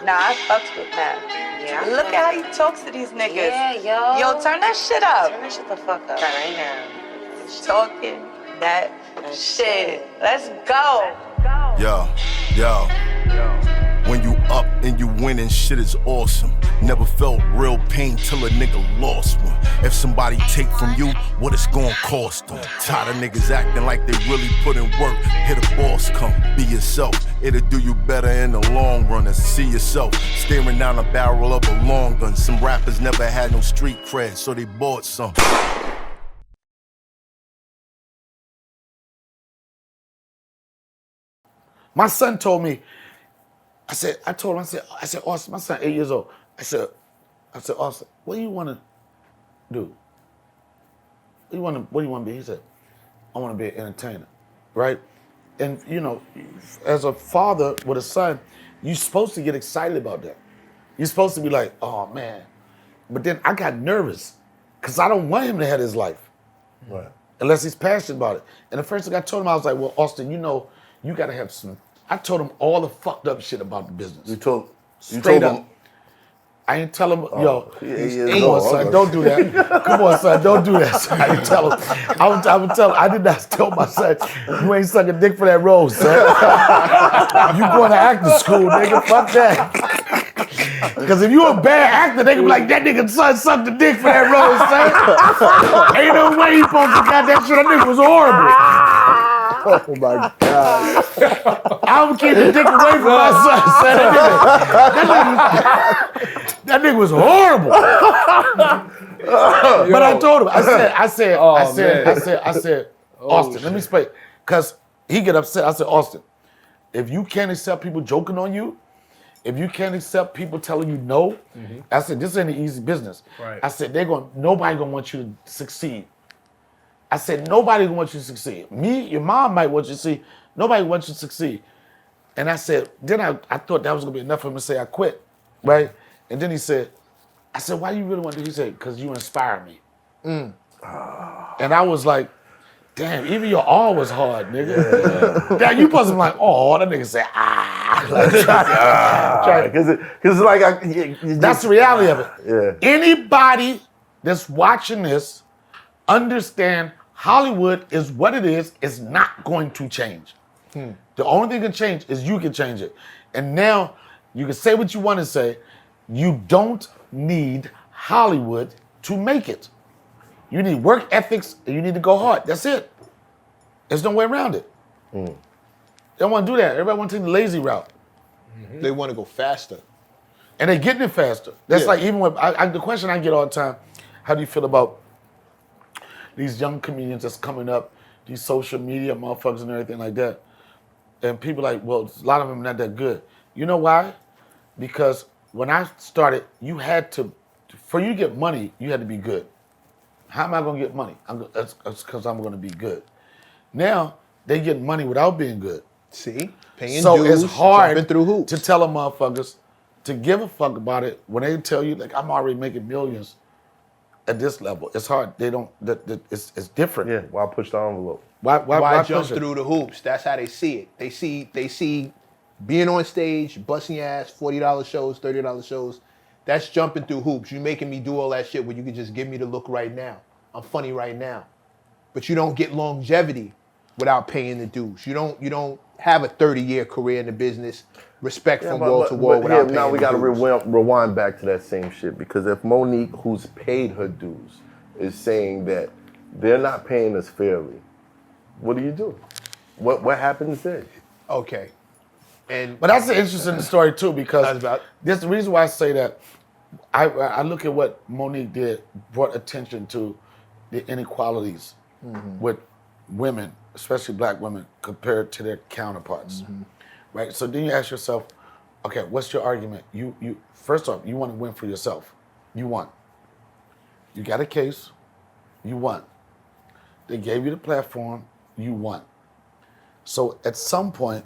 Nah, I fucks with Pat. Yeah. Look at how he talks to these niggas. Yeah, yo. Yo, turn that shit up. Turn that shit the fuck up right now. Talking that shit. Let's go. Yo. When you up and you winning, shit is awesome. Never felt real pain till a nigga lost one. If somebody take from you, what it's gonna cost them? Tired of niggas acting like they really put in work. Hear the boss come, be yourself. It'll do you better in the long run than see yourself staring down the barrel of a long gun. Some rappers never had no street cred, so they bought some. My son told me, I said, Austin, my son 8 years old. I said, Austin, what do you want to do? What do you want to be? He said, I want to be an entertainer, right? And you know, as a father with a son, you're supposed to get excited about that. You're supposed to be like, oh man. But then I got nervous because I don't want him to have his life. Right. Unless he's passionate about it. And the first thing I told him, I was like, well, Austin, you know, you gotta have some. I told him all the fucked up shit about the business. You told Straight up. him. I ain't tell him, yo, yeah, come on, son, don't do that. Come on, son, don't do that. Son. I didn't tell him. I would tell him, I did not tell my son, you ain't sucking dick for that role, son. You going to acting school, nigga, fuck that. Because if you a bad actor, they can be like, that nigga son sucked the dick for that role, son. Ain't no way he supposed to got that shit. That nigga was horrible. Oh my God. I would keep the dick away from my son. That nigga was horrible. But I told him, I said, Austin, let me explain. Because he get upset. I said, Austin, if you can't accept people joking on you, if you can't accept people telling you no, I said, this ain't an easy business. Right. I said, nobody gonna want you to succeed. I said, nobody wants you to succeed. Me, your mom might want you to succeed. Nobody wants you to succeed. And I said, then I thought that was gonna be enough for him to say I quit, right? And then he said, I said, why do you really want to do? He said, because you inspire me. And I was like, damn, even your all was hard, nigga. Damn, you supposed to be like, oh, that nigga said, Because like, that's the reality of it. Yeah. Anybody that's watching this, understand Hollywood is what it is not going to change. The only thing that can change is you can change it. And now you can say what you want to say. You don't need Hollywood to make it. You need work ethics and you need to go hard. That's it. There's no way around it. They don't want to do that. Everybody wants to take the lazy route. They want to go faster. And they're getting it faster. That's like even when the question I get all the time, how do you feel about these young comedians that's coming up, these social media motherfuckers and everything like that? And people like, well, a lot of them are not that good. You know why? Because when I started, you had to, for you to get money, you had to be good. How am I gonna get money? That's because I'm gonna be good. Now, they get money without being good. See? Paying So dues, it's hard jumping through hoops. to tell them motherfuckers to give a fuck about it when they tell you, like, I'm already making millions at this level. It's hard. They don't, it's different. Yeah, why push the envelope? Why jump push it? through the hoops? That's how they see it. They see being on stage, busting your ass, $40 shows, $30 shows. That's jumping through hoops. You making me do all that shit when you can just give me the look right now. I'm funny right now. But you don't get longevity without paying the dues. You don't have a 30-year career in the business, respect from wall to wall without paying now we the got to dues. rewind back to that same shit, because if Monique, who's paid her dues, is saying that they're not paying us fairly, what do you do? What happens then? Okay. But that's an interesting story too, because this the reason why I say that. I look at what Monique did, brought attention to the inequalities with women, especially black women, compared to their counterparts, right? So then you ask yourself, okay, what's your argument? You first off, you want to win for yourself. You won. You got a case. You won. They gave you the platform. You won. So at some point,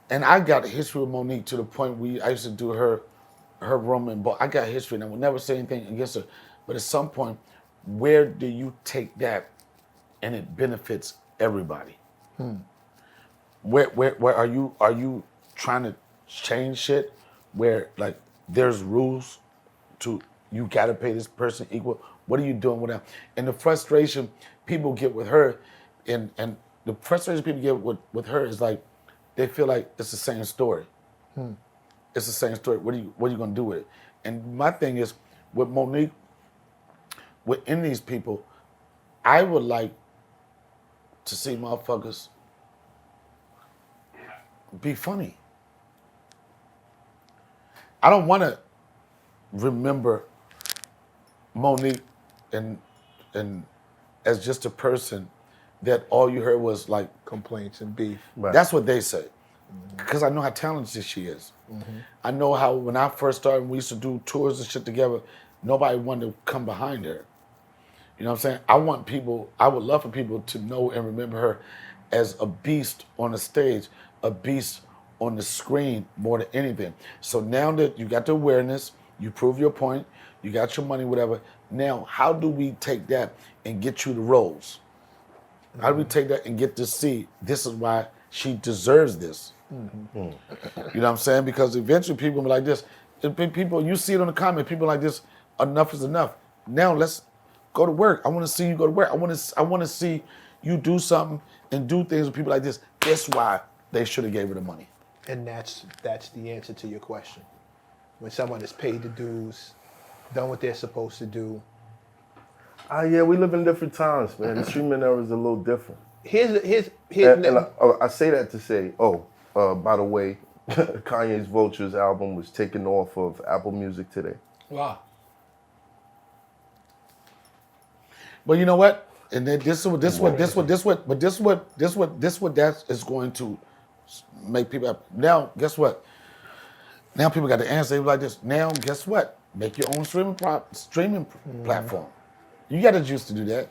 and I got a history with Monique to the point where I used to do her room and I got history and I would never say anything against her. But at some point, where do you take that and it benefits everybody? Where are you trying to change shit where like there's rules to you gotta pay this person equal. What are you doing with them? And the frustration people get with her, and the frustration people get with her is like they feel like it's the same story. It's the same story. What are you gonna do with it? And my thing is with Monique, within these people, I would like to see motherfuckers be funny. I don't want to remember Monique and as just a person that all you heard was like Complaints and beef. Right. That's what they say. Because I know how talented she is. I know how when I first started, we used to do tours and shit together, nobody wanted to come behind her. You know what I'm saying? I would love for people to know and remember her as a beast on the stage, a beast on the screen more than anything. So now that you got the awareness, you prove your point, you got your money, whatever. Now, how do we take that and get you the roles? How do we take that and get to see this is why she deserves this? You know what I'm saying? Because eventually people will be like this. People, you see it on the comment, people like this, enough is enough. Now let's go to work. I want to see you go to work. I want to see you do something and do things with people like this. That's why they should have gave her the money. And that's the answer to your question. When someone has paid the dues, done what they're supposed to do. Yeah, we live in different times, man. The streaming era is a little different. Here's And I say that to say, by the way, Kanye's Vultures album was taken off of Apple Music today. wow. But you know what? And then this what that is going to make people happy. Now, guess what? Now people got the answer. They be like this. Now, guess what? Make your own streaming platform. You got the juice to do that.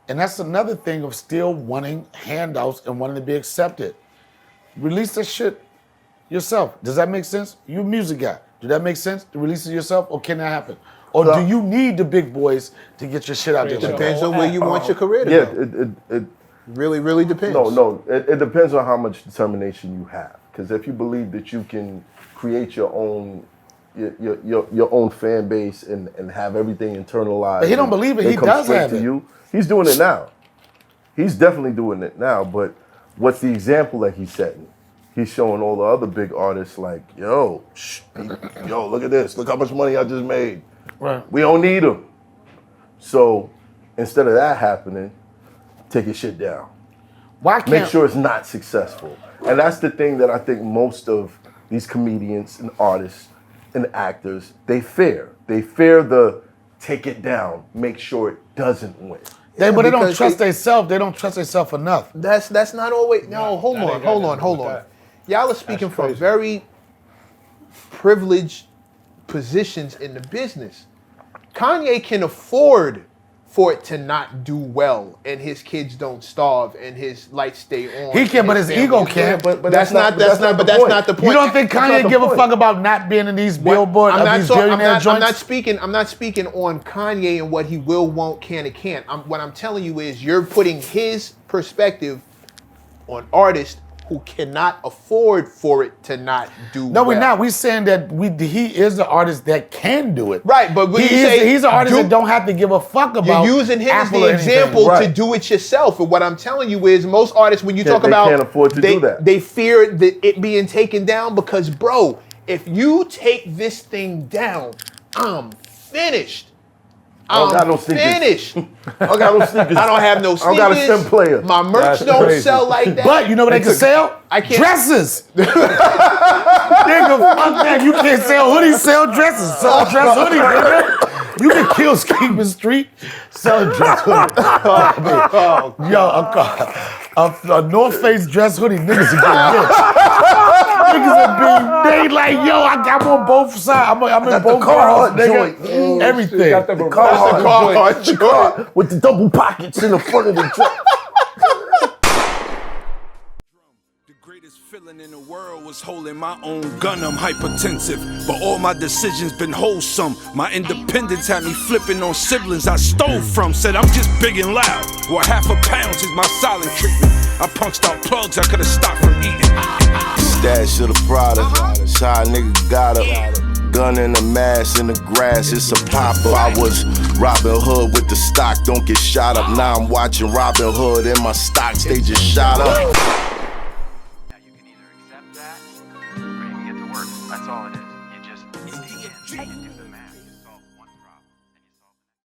And that's another thing of still wanting handouts and wanting to be accepted. Release that shit yourself. Does that make sense? You're a music guy. Do that make sense to release it yourself, or can that happen? Or do you need the big boys to get your shit out there? Depends on where you want your career to go. It Really, really depends. it depends on how much determination you have. Because if you believe that you can create your own fan base and have everything internalized, But he don't believe it. He come does straight have to it. you. He's doing it now. He's definitely doing it now. But what's the example that he's setting? He's showing all the other big artists like, yo, look at this. Look how much money I just made. Right. We don't need them. So instead of that happening, take your shit down. Why can't Make sure it's not successful. And that's the thing that I think most of these comedians and artists and actors, they fear. They fear the take it down, make sure it doesn't win. but they don't because trust themselves. They don't trust themselves enough. That's not always. No, hold on. Y'all are speaking from very privileged positions in the business. Kanye can afford for it to not do well, and his kids don't starve, and his lights stay on. He can, but his ego can't. But that's not the point. You don't think Kanye give a fuck about not being in these billboard, these billionaire joints? I'm not speaking on Kanye and what he will, won't, can, and can't. What I'm telling you is you're putting his perspective on artists who cannot afford for it to not do No, well. we're not. We're saying that he is the artist that can do it. Right, but when he's an artist that don't have to give a fuck about. You're using him as Apple the or anything. example Right. to do it yourself. And what I'm telling you is most artists, when you talk They about can't afford to do that. They fear it being taken down because, bro, if you take this thing down, I'm finished. don't got no sneakers. Finished. I don't got no sneakers. I don't have no sneakers. I don't got a STEM player. My merch That's don't crazy. sell like that. But you know what they can sell? I can't- Dresses. Nigga, fuck that. You can't sell hoodies, sell dresses. Sell dress hoodies, nigga. You can kill Skeeping Street, sell a dress hoodie. A North Face dress hoodie, niggas are getting rich. Niggas are being, they like, yo, I'm on both sides. I'm in both Carhartt worlds, nigga. joint. Everything. Got the Carhartt joint. Car with the double pockets in the front of the truck. The greatest feeling in the world was holding my own gun. I'm hypertensive, but all my decisions been wholesome. My independence had me flipping on siblings I stole from. Said I'm just big and loud. Well, half a pound is my silent treatment. I punched out plugs I could have stopped from eating. Stash Fresh to the product. Side nigga got a gun in the mask in the grass. It's a pop-up. I was Robin Hood with the stock. Don't get shot up. Now I'm watching Robin Hood and my stocks. They just shot up. Now you can either accept that or you can get to work. That's all it is. You just do the math.